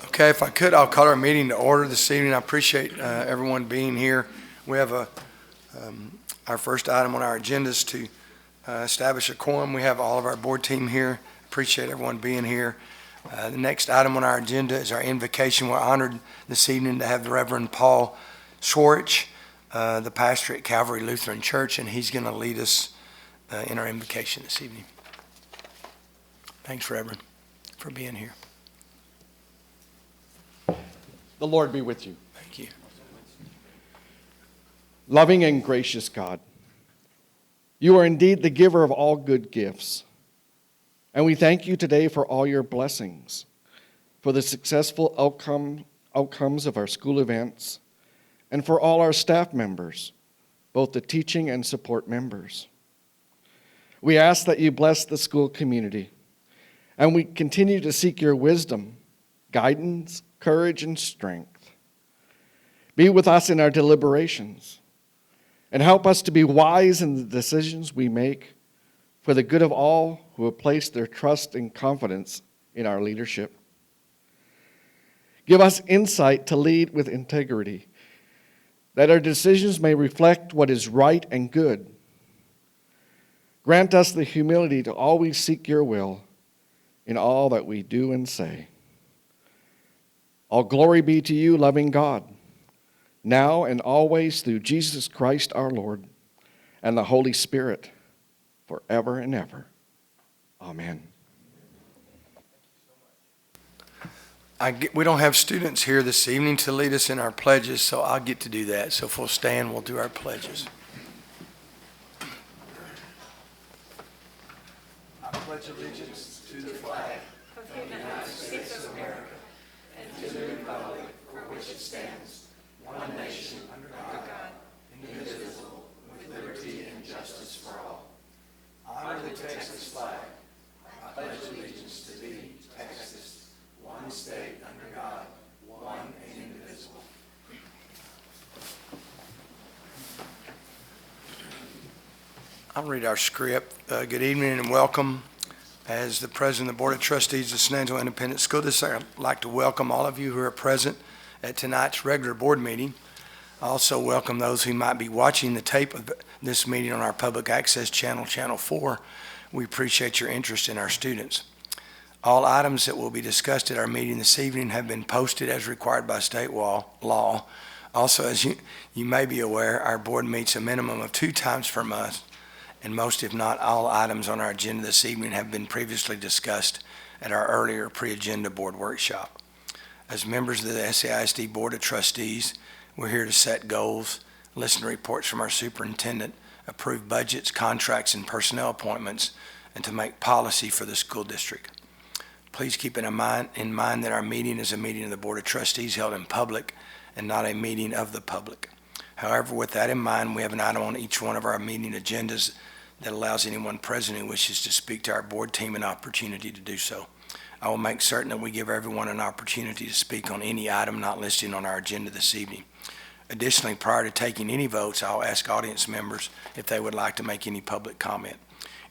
Okay, if I could, I'll call our meeting to order this evening. I appreciate everyone being here. We have our first item on our agenda is to establish a quorum. We have all of our board team here. Appreciate everyone being here. The next item on our agenda is our invocation. We're honored this evening to have the Reverend Paul Schwartz, the pastor at Calvary Lutheran Church, and he's going to lead us in our invocation this evening. Thanks, Reverend, for being here. The Lord be with you. Thank you. Loving and gracious God, you are indeed the giver of all good gifts. And we thank you today for all your blessings, for the successful outcomes of our school events, and for all our staff members, both the teaching and support members. We ask that you bless the school community, and we continue to seek your wisdom, guidance, courage, and strength. Be with us in our deliberations, and help us to be wise in the decisions we make for the good of all who have placed their trust and confidence in our leadership. Give us insight to lead with integrity, that our decisions may reflect what is right and good. Grant us the humility to always seek your will in all that we do and say. All glory be to you, loving God, now and always through Jesus Christ our Lord, and the Holy Spirit, forever and ever. Amen. We don't have students here this evening to lead us in our pledges, so I'll get to do that. So if we'll stand, we'll do our pledges. I pledge allegiance to the flag of the United States of America and to the republic for which it stands, one nation under God, indivisible, with liberty and justice for all. Honor the Texas flag. I pledge allegiance to thee, Texas, one state under God, one and indivisible. I'll read our script. Good evening and welcome. As the President of the Board of Trustees of San Angelo Independent School District, I'd like to welcome all of you who are present at tonight's regular board meeting. I also welcome those who might be watching the tape of this meeting on our public access channel, Channel 4. We appreciate your interest in our students. All items that will be discussed at our meeting this evening have been posted as required by state law. Also, as you may be aware, our board meets a minimum of 2 times per month, and most, if not all, items on our agenda this evening have been previously discussed at our earlier pre-agenda board workshop. As members of the SAI ISD Board of Trustees, we're here to set goals, listen to reports from our superintendent, approve budgets, contracts, and personnel appointments, and to make policy for the school district. Please keep in mind that our meeting is a meeting of the Board of Trustees held in public and not a meeting of the public. However, with that in mind, we have an item on each one of our meeting agendas that allows anyone present who wishes to speak to our board team an opportunity to do so. I will make certain that we give everyone an opportunity to speak on any item not listed on our agenda this evening. Additionally, prior to taking any votes, I'll ask audience members if they would like to make any public comment.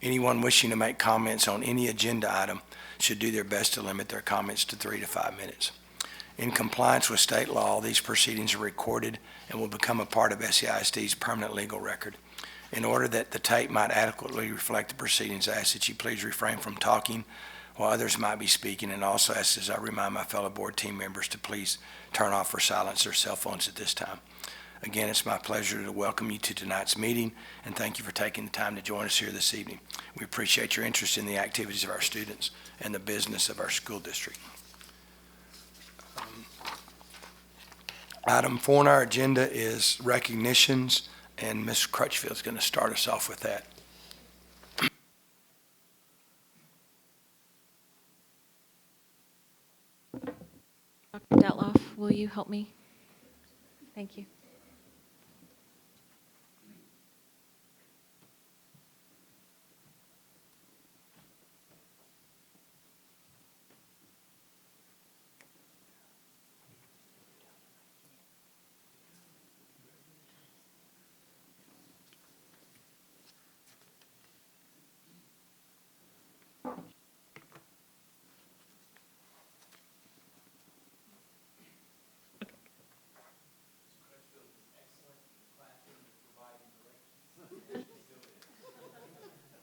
Anyone wishing to make comments on any agenda item should do their best to limit their comments to 3 to 5 minutes. In compliance with state law, these proceedings are recorded and will become a part of SAISD's permanent legal record. In order that the tape might adequately reflect the proceedings, I ask that you please refrain from talking while others might be speaking, and also ask, as I remind my fellow board team members, to please turn off or silence their cell phones at this time. Again, it's my pleasure to welcome you to tonight's meeting, and thank you for taking the time to join us here this evening. We appreciate your interest in the activities of our students and the business of our school district. Item 4 on our agenda is recognitions, and Ms. Crutchfield is going to start us off with that. Dr. Detloff, will you help me? Thank you.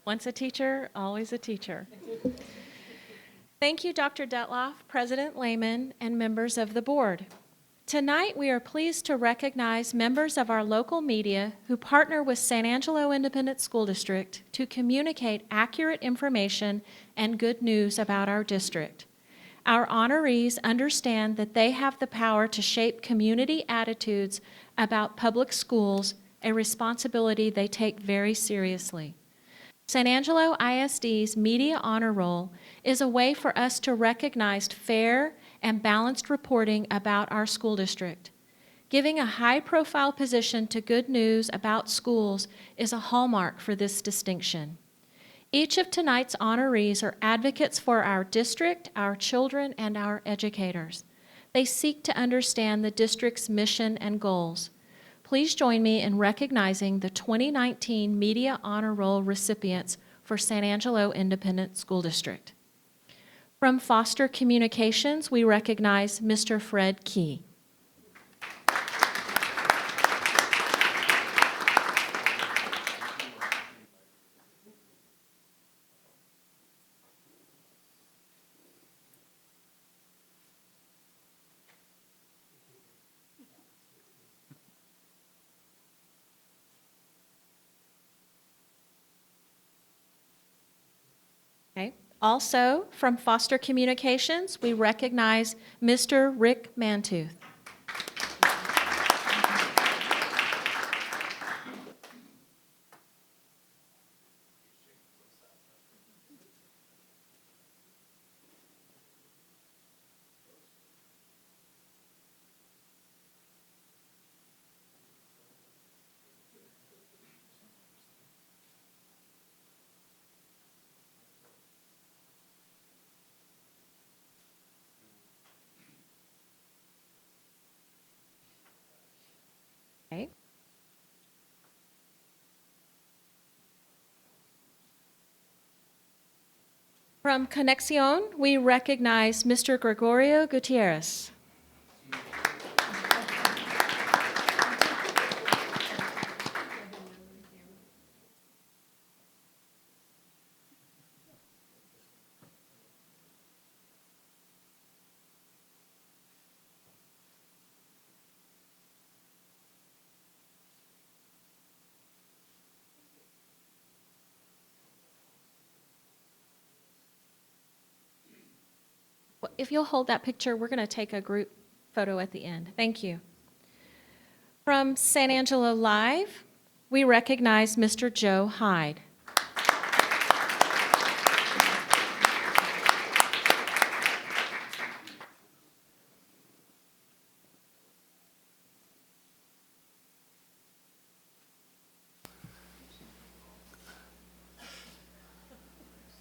Once a teacher, always a teacher. Thank you, Dr. Detloff, President Lehman, and members of the board. Tonight, we are pleased to recognize members of our local media who partner with San Angelo Independent School District to communicate accurate information and good news about our district. Our honorees understand that they have the power to shape community attitudes about public schools, a responsibility they take very seriously. San Angelo ISD's Media Honor Roll is a way for us to recognize fair and balanced reporting about our school district. Giving a high-profile position to good news about schools is a hallmark for this distinction. Each of tonight's honorees are advocates for our district, our children, and our educators. They seek to understand the district's mission and goals. Please join me in recognizing the 2019 Media Honor Roll recipients for San Angelo Independent School District. From Foster Communications, we recognize Mr. Fred Key. Okay. Also, from Foster Communications, we recognize Mr. Rick Mantooth. Okay. From Conexión, we recognize Mr. Gregorio Gutierrez. If you'll hold that picture, we're going to take a group photo at the end. Thank you. From San Angelo Live, we recognize Mr. Joe Hyde.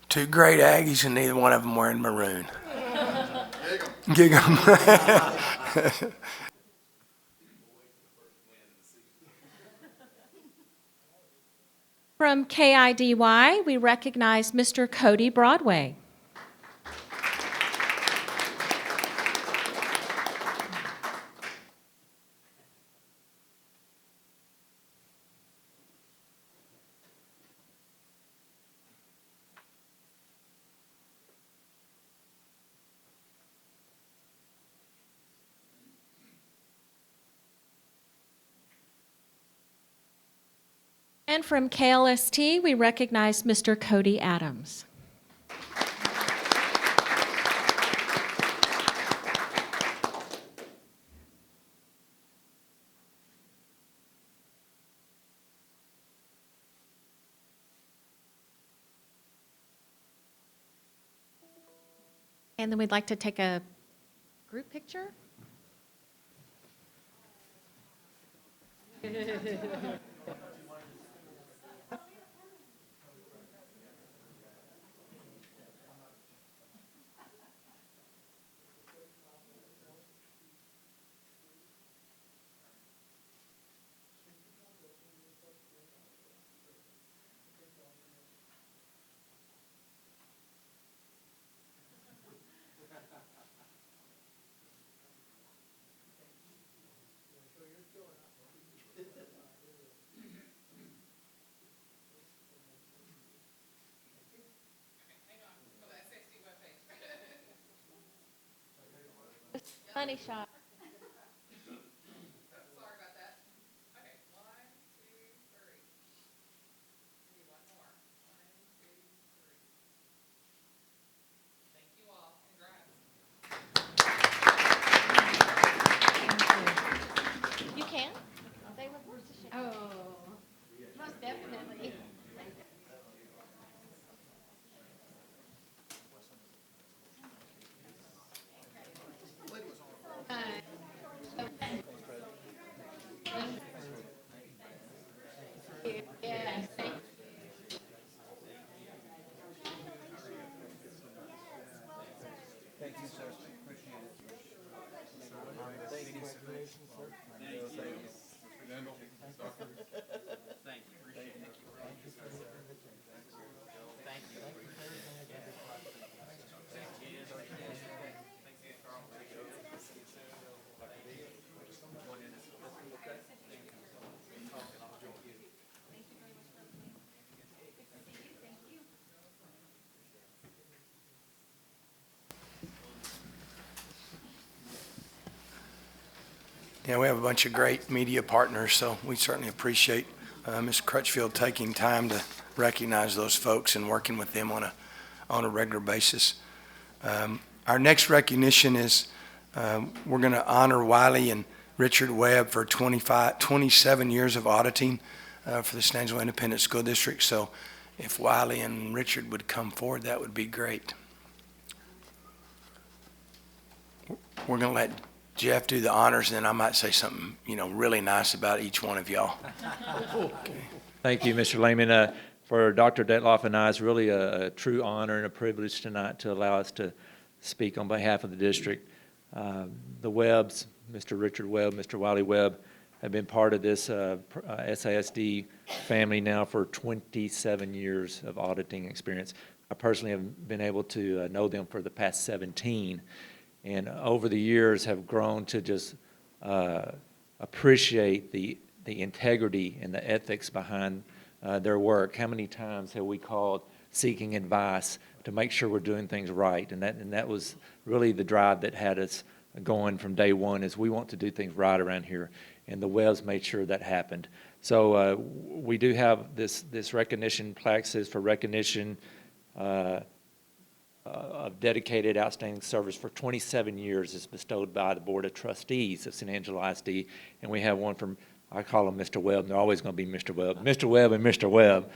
Two great Aggies, and neither one of them wearing maroon. Gig 'em. From KIDY, we recognize Mr. Cody Broadway. And from KLST, we recognize Mr. Cody Adams. And then we'd like to take a group picture. Honey shot. Sorry about that. Okay, 1, 2, 3. Maybe one more. 1, 2, 3. Thank you all. Congrats. You can? They would love to share. Oh, most definitely. Yes, thank Yeah, we have a bunch of great media partners, so we certainly appreciate Ms. Crutchfield taking time to recognize those folks and working with them on a regular basis. Our next recognition is we're going to honor Wiley and Richard Webb for 27 years of auditing for the San Angelo Independent School District. So if Wiley and Richard would come forward, that would be great. We're going to let Jeff do the honors, and then I might say something, really nice about each one of y'all. Okay. Thank you, Mr. Lehman. For Dr. Detloff and I, it's really a true honor and a privilege tonight to allow us to speak on behalf of the district. The Webbs, Mr. Richard Webb, Mr. Wiley Webb, have been part of this SISD family now for 27 years of auditing experience. I personally have been able to know them for the past 17. And over the years have grown to just appreciate the integrity and the ethics behind their work. How many times have we called seeking advice to make sure we're doing things right? And that was really the drive that had us going from day one, is we want to do things right around here. And the Webbs made sure that happened. So we do have this recognition plaque, says for recognition of dedicated, outstanding service for 27 years is bestowed by the Board of Trustees of San Angelo ISD, and we have one from, I call him Mr. Webb, they're always going to be Mr. Webb. Mr. Webb and Mr. Webb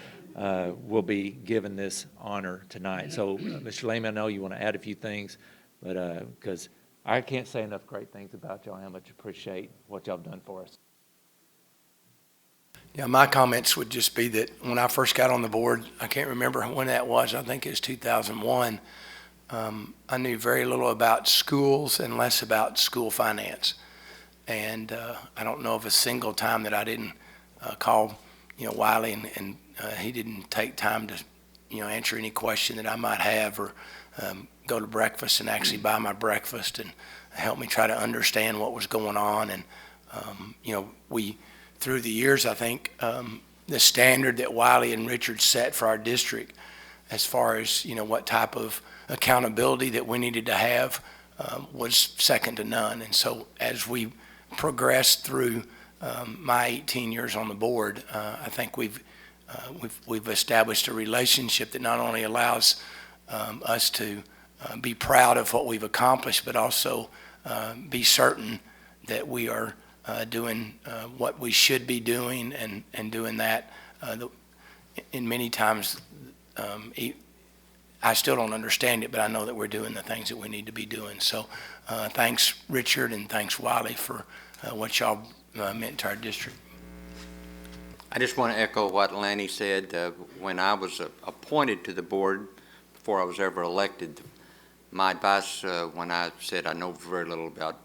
will be given this honor tonight. So, Mr. Lehman, I know you want to add a few things, but because I can't say enough great things about y'all, how much I appreciate what y'all have done for us. Yeah, my comments would just be that when I first got on the board, I can't remember when that was, I think it was 2001, I knew very little about schools and less about school finance. And I don't know of a single time that I didn't call, Wiley, and he didn't take time to, answer any question that I might have, or go to breakfast and actually buy my breakfast and help me try to understand what was going on. And, we, through the years, I think the standard that Wiley and Richard set for our district as far as, what type of accountability that we needed to have was second to none. And so as we progressed through my 18 years on the board, I think we've established a relationship that not only allows us to be proud of what we've accomplished, but also be certain that we are doing what we should be doing, and doing that. In many times, I still don't understand it, but I know that we're doing the things that we need to be doing. So thanks, Richard, and thanks, Wiley, for what y'all meant to our district. I just want to echo what Lanny said. When I was appointed to the board, before I was ever elected, my advice when I said I know very little about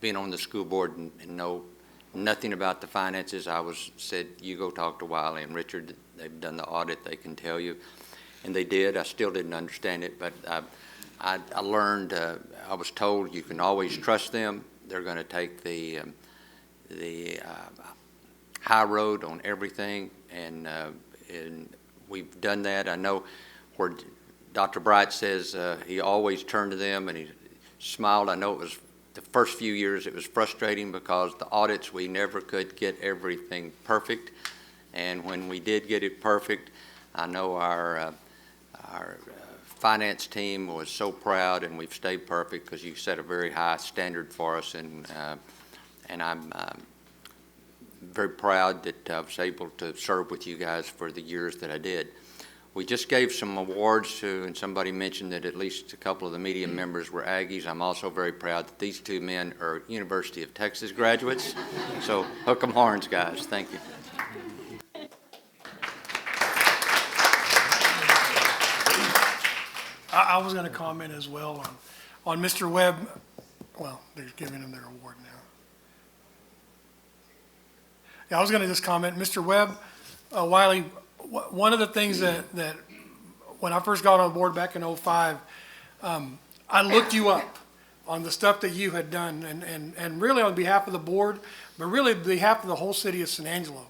being on the school board and know nothing about the finances, I said, you go talk to Wiley and Richard. They've done the audit. They can tell you. And they did. I still didn't understand it, but I learned, I was told you can always trust them. They're going to take the high road on everything, and we've done that. I know where Dr. Bright says he always turned to them, and he smiled. I know it was the first few years it was frustrating because the audits, we never could get everything perfect. And when we did get it perfect, I know our finance team was so proud, and we've stayed perfect because you set a very high standard for us. And I'm very proud that I was able to serve with you guys for the years that I did. We just gave some awards to, and somebody mentioned that at least a couple of the media members were Aggies. I'm also very proud that these two men are University of Texas graduates. So hook 'em horns, guys. Thank you. I was going to comment as well on Mr. Webb. Well, they're giving him their award now. Yeah, I was going to just comment, Mr. Webb, Wiley, one of the things that when I first got on board back in '05, I looked you up on the stuff that you had done, and really on behalf of the board, but really on behalf of the whole city of San Angelo,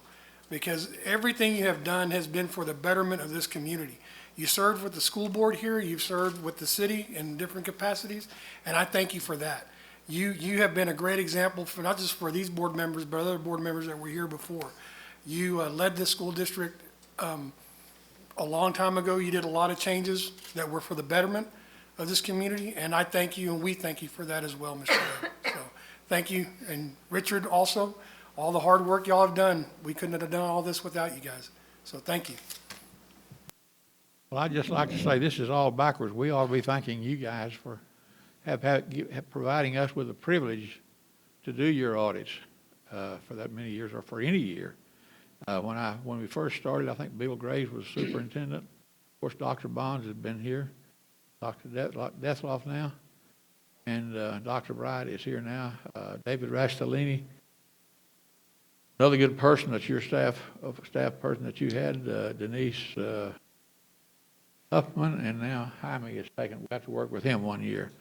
because everything you have done has been for the betterment of this community. You served with the school board here, you've served with the city in different capacities, and I thank you for that. You have been a great example for not just for these board members, but other board members that were here before. You led this school district a long time ago. You did a lot of changes that were for the betterment of this community, and I thank you, and we thank you for that as well, Mr. Webb. So, thank you, and Richard also, all the hard work y'all have done. We couldn't have done all this without you guys, so thank you. Well, I'd just like to say this is all backwards. We ought to be thanking you guys for providing us with the privilege to do your audits for that many years, or for any year. When we first started, I think Bill Graves was superintendent. Of course, Dr. Bonds has been here, Dr. Deathloff now, and Dr. Bright is here now. David Rastolini, another good person that's your staff person that you had, Denise Huffman, and now Jaime is taken. We have to work with him 1 year.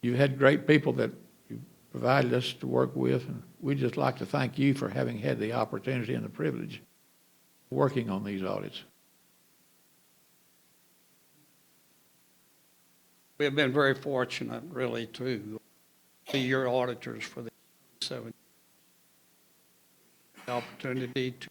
You had great people that you provided us to work with, and we'd just like to thank you for having had the opportunity and the privilege of working on these audits. We have been very fortunate, really, to be your auditors for the 7 years. The opportunity to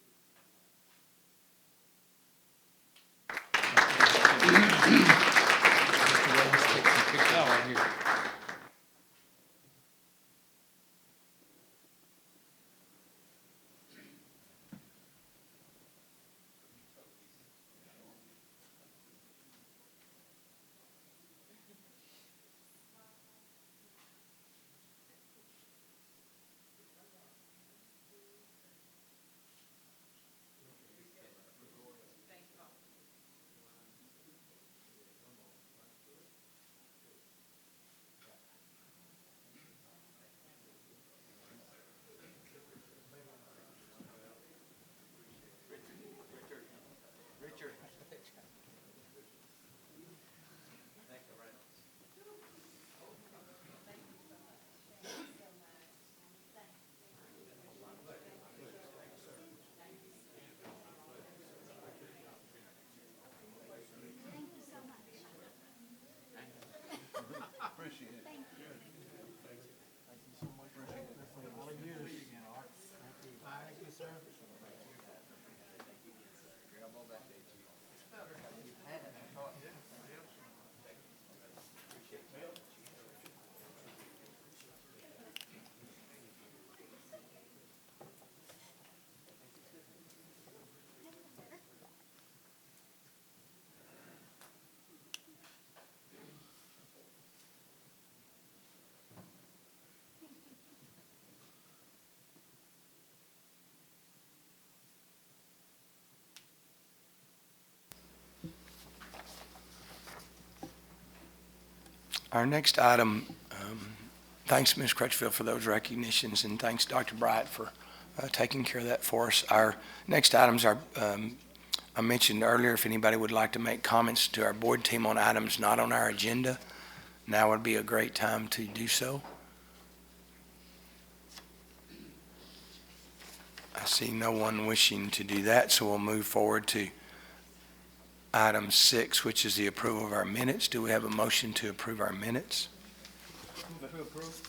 Our next item, thanks, Ms. Crutchfield, for those recognitions, and thanks, Dr. Bright, for taking care of that for us. Our next items are, I mentioned earlier, if anybody would like to make comments to our board team on items not on our agenda, now would be a great time to do so. I see no one wishing to do that, so we'll move forward to item 6, which is the approval of our minutes. Do we have a motion to approve our minutes?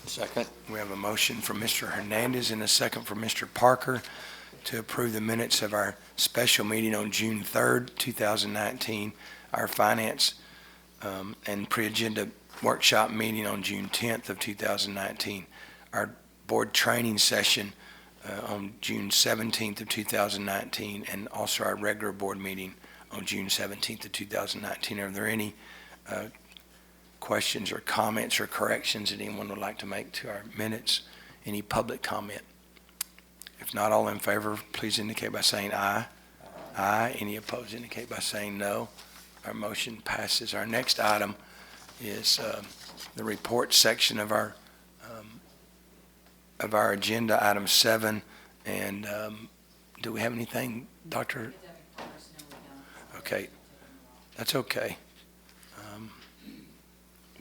Second. We have a motion from Mr. Hernandez and a second from Mr. Parker to approve the minutes of our special meeting on June 3rd, 2019, our finance and pre-agenda workshop meeting on June 10th of 2019, our board training session on June 17th of 2019, and also our regular board meeting on June 17th of 2019. Are there any questions or comments or corrections that anyone would like to make to our minutes? Any public comment? If not, all in favor, please indicate by saying aye. Aye. Any opposed indicate by saying no. Our motion passes. Our next item is the report section of our agenda, item 7. And do we have anything, Dr.? Okay, that's okay.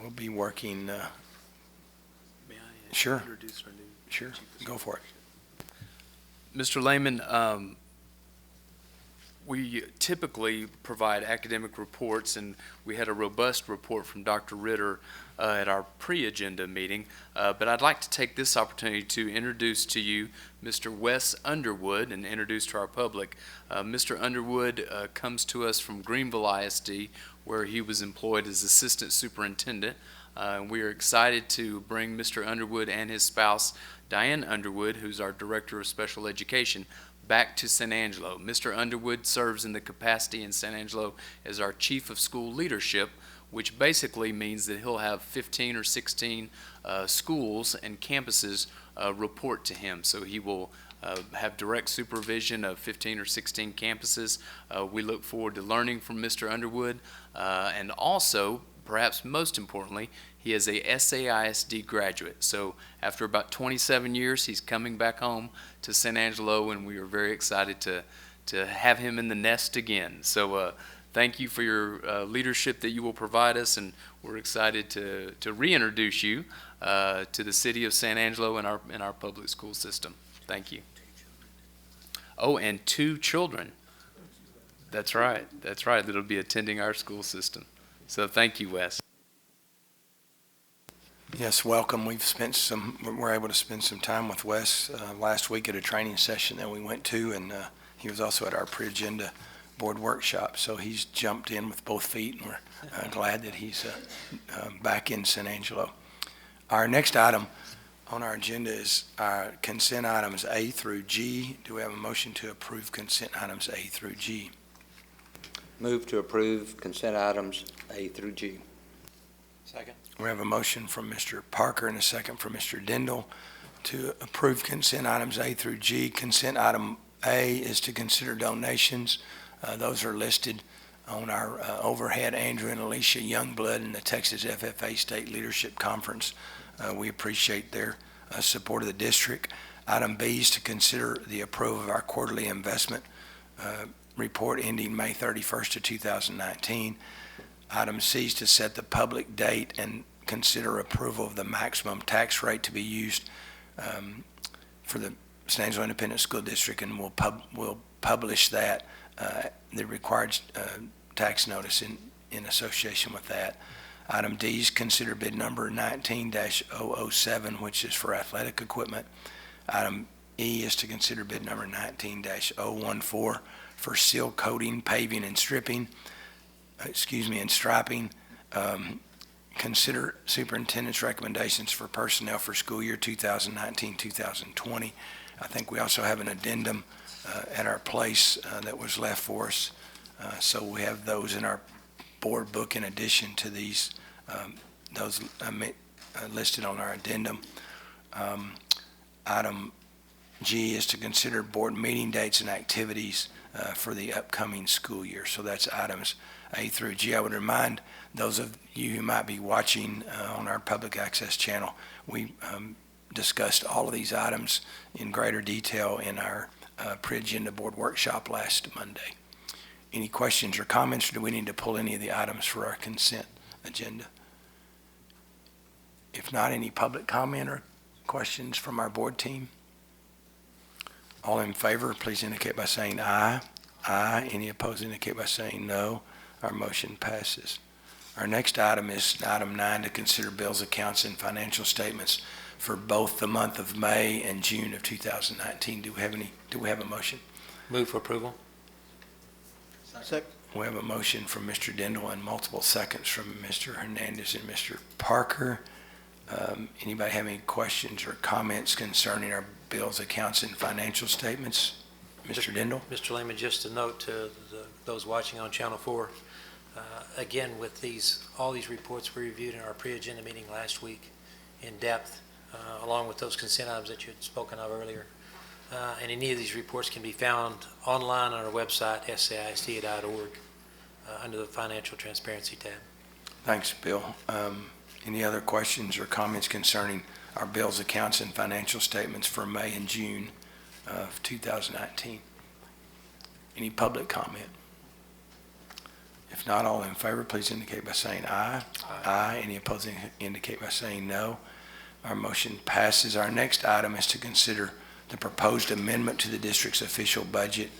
We'll be working. May I Sure. introduce our new? Sure, go for it. Mr. Lehman, we typically provide academic reports, and we had a robust report from Dr. Ritter at our pre-agenda meeting. But I'd like to take this opportunity to introduce to you Mr. Wes Underwood and introduce to our public. Mr. Underwood comes to us from Greenville ISD, where he was employed as assistant superintendent. And we are excited to bring Mr. Underwood and his spouse, Diane Underwood, who's our Director of Special Education, back to San Angelo. Mr. Underwood serves in the capacity in San Angelo as our Chief of School Leadership, which basically means that he'll have 15 or 16 schools and campuses report to him. So he will have direct supervision of 15 or 16 campuses. We look forward to learning from Mr. Underwood, and also, perhaps most importantly, he is a SAISD graduate. So after about 27 years, he's coming back home to San Angelo, and we are very excited to have him in the nest again. So thank you for your leadership that you will provide us, and we're excited to reintroduce you to the city of San Angelo and our public school system. Thank you. Oh, and 2 children. That's right. That's right. That'll be attending our school system. So thank you, Wes. Yes, welcome. We're able to spend some time with Wes last week at a training session that we went to, and he was also at our pre-agenda board workshop. So he's jumped in with both feet, and we're glad that he's back in San Angelo. Our next item on our agenda is our consent items A through G. Do we have a motion to approve consent items A through G? Move to approve consent items A through G. Second. We have a motion from Mr. Parker and a second from Mr. Dindal to approve consent items A through G. Consent item A is to consider donations. Those are listed on our overhead. Andrew and Alicia Youngblood and the Texas FFA State Leadership Conference. We appreciate their support of the district. Item B is to consider the approval of our quarterly investment report ending May 31st of 2019. Item C is to set the public date and consider approval of the maximum tax rate to be used for the San Angelo Independent School District, and we'll publish that, the required tax notice in association with that. Item D is consider bid number 19-007, which is for athletic equipment. Item E is to consider bid number 19-014 for seal coating, paving, and striping. And striping. Consider superintendent's recommendations for personnel for school year 2019-2020. I think we also have an addendum at our place that was left for us. So we have those in our board book in addition to these, those listed on our addendum. Item G is to consider board meeting dates and activities for the upcoming school year. So that's items A through G. I would remind those of you who might be watching on our public access channel, we discussed all of these items in greater detail in our pre-agenda board workshop last Monday. Any questions or comments, or do we need to pull any of the items for our consent agenda? If not, any public comment or questions from our board team? All in favor, please indicate by saying aye. Aye. Any opposed indicate by saying no. Our motion passes. Our next item is item 9, to consider bills, accounts, and financial statements for both the month of May and June of 2019. Do we have a motion? Move for approval. We have a motion from Mr. Dindal and multiple seconds from Mr. Hernandez and Mr. Parker. Anybody have any questions or comments concerning our bills, accounts, and financial statements? Mr. Dindal? Mr. Lehman, just a note to those watching on Channel 4. Again, with all these reports we reviewed in our pre-agenda meeting last week in depth, along with those consent items that you had spoken of earlier. And any of these reports can be found online on our website, saisd.org, under the Financial Transparency tab. Thanks, Bill. Any other questions or comments concerning our bills, accounts, and financial statements for May and June of 2019? Any public comment? If not, all in favor, please indicate by saying aye. Aye. Any opposing indicate by saying no. Our motion passes. Our next item is to consider the proposed amendment to the district's official budget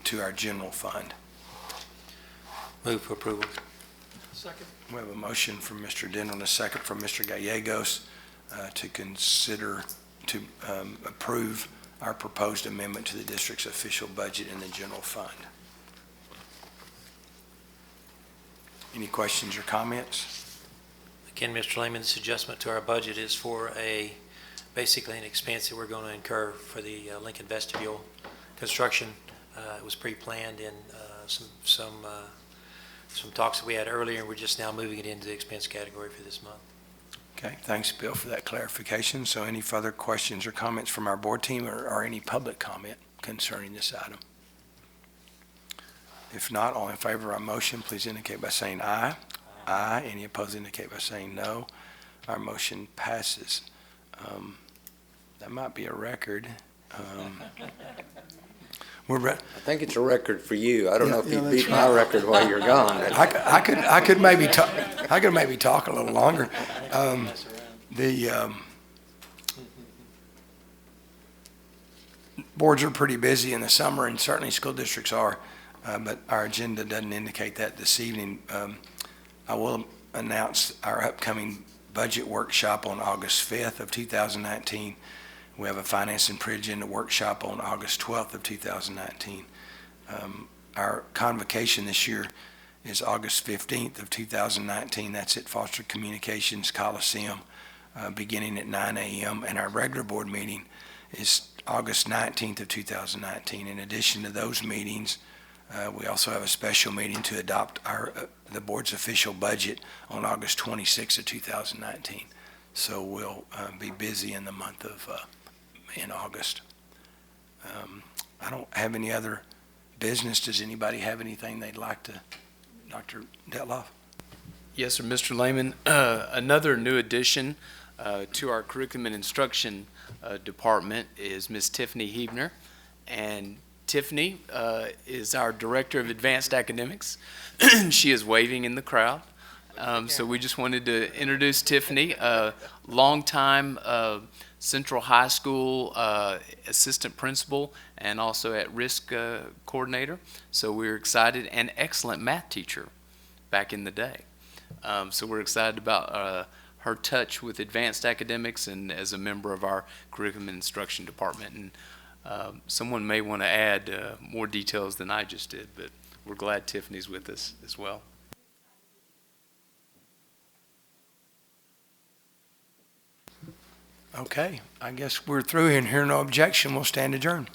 to our general fund. Move for approval. Second. We have a motion from Mr. Dindal and a second from Mr. Gallegos to consider to approve our proposed amendment to the district's official budget in the general fund. Any questions or comments? Again, Mr. Lehman, this adjustment to our budget is for basically an expense that we're going to incur for the Lincoln Vestibule construction. It was pre-planned in some talks that we had earlier, and we're just now moving it into the expense category for this month. Okay, thanks, Bill, for that clarification. So any further questions or comments from our board team or any public comment concerning this item? If not, all in favor of our motion, please indicate by saying aye. Aye. Any opposed indicate by saying no. Our motion passes. That might be a record. I think it's a record for you. I don't know if you beat my record while you're gone. I could maybe talk a little longer. The boards are pretty busy in the summer, and certainly school districts are, but our agenda doesn't indicate that this evening. I will announce our upcoming budget workshop on August 5th of 2019. We have a finance and pre-agenda workshop on August 12th of 2019. Our convocation this year is August 15th of 2019. That's at Foster Communications Coliseum, beginning at 9 a.m. And our regular board meeting is August 19th of 2019. In addition to those meetings, we also have a special meeting to adopt the board's official budget on August 26th of 2019. So we'll be busy in the month of in August. I don't have any other business. Does anybody have anything they'd like to, Dr. Detloff? Yes, sir, Mr. Lehman. Another new addition to our curriculum and instruction department is Ms. Tiffany Hebner. And Tiffany is our Director of Advanced Academics. She is waving in the crowd. So we just wanted to introduce Tiffany, a longtime Central High School assistant principal and also at-risk coordinator. So we're excited, and excellent math teacher back in the day. So we're excited about her touch with advanced academics and as a member of our curriculum and instruction department. And someone may want to add more details than I just did, but we're glad Tiffany's with us as well. Okay, I guess we're through here, and hearing no objection, we'll stand adjourned.